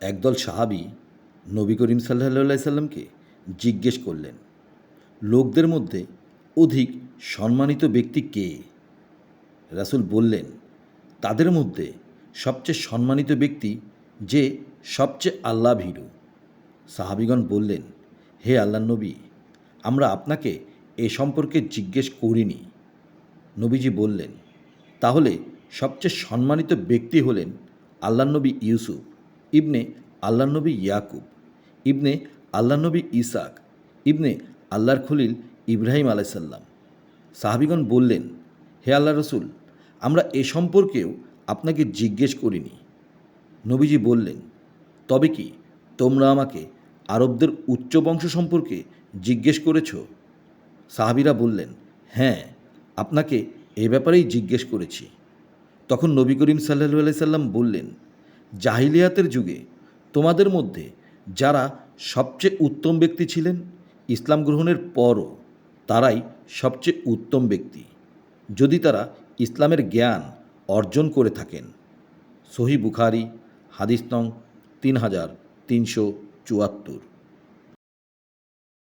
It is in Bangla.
একদল সাহাবী নবী করিম সাল্লাল্লাহু সাল্লামকে জিজ্ঞেস করলেন, লোকদের মধ্যে অধিক সম্মানিত ব্যক্তি কে? রাসূল বললেন, তাদের মধ্যে সবচেয়ে সম্মানিত ব্যক্তি যে সবচেয়ে আল্লাহভীরু। সাহাবীগণ বললেন, হে আল্লাহর নবী, আমরা আপনাকে এ সম্পর্কে জিজ্ঞেস করিনি। নবীজি বললেন, তাহলে সবচেয়ে সম্মানিত ব্যক্তি হলেন আল্লাহর নবী ইউসুফ ইবনে আল্লাহর নবী ইয়াকুব ইবনে আল্লাহর নবী ইসাক ইবনে আল্লাহর খলিল ইব্রাহিম আলাইসাল্লাম। সাহাবীগণ বললেন, হে আল্লাহ রসুল, আমরা এ সম্পর্কেও আপনাকে জিজ্ঞেস করিনি। নবীজি বললেন, তবে কি তোমরা আমাকে আরবদের উচ্চ বংশ সম্পর্কে জিজ্ঞেস করেছ? সাহাবীরা বললেন, হ্যাঁ, আপনাকে এ ব্যাপারেই জিজ্ঞেস করেছি। তখন নবী করিম সাল্লাল্লাহু সাল্লাম বললেন, জাহিলিয়াতের যুগে তোমাদের মধ্যে যারা সবচেয়ে উত্তম ব্যক্তি ছিলেন, ইসলাম গ্রহণের পরও তারাই সবচেয়ে উত্তম ব্যক্তি, যদি তারা ইসলামের জ্ঞান অর্জন করে থাকেন। সহিহ বুখারী, হাদিস নং 3374।